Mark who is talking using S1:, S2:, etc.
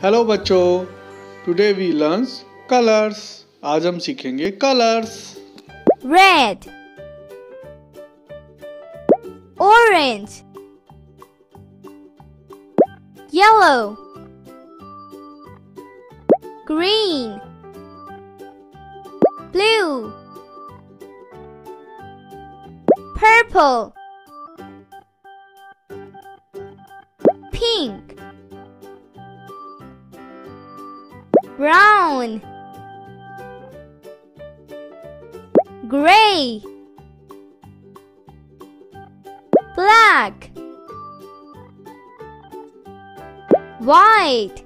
S1: Hello बच्चों, today we learn colours. आज हम सीखेंगे colours.
S2: Red, orange, yellow, green, blue, purple, pink, brown, gray, black, white,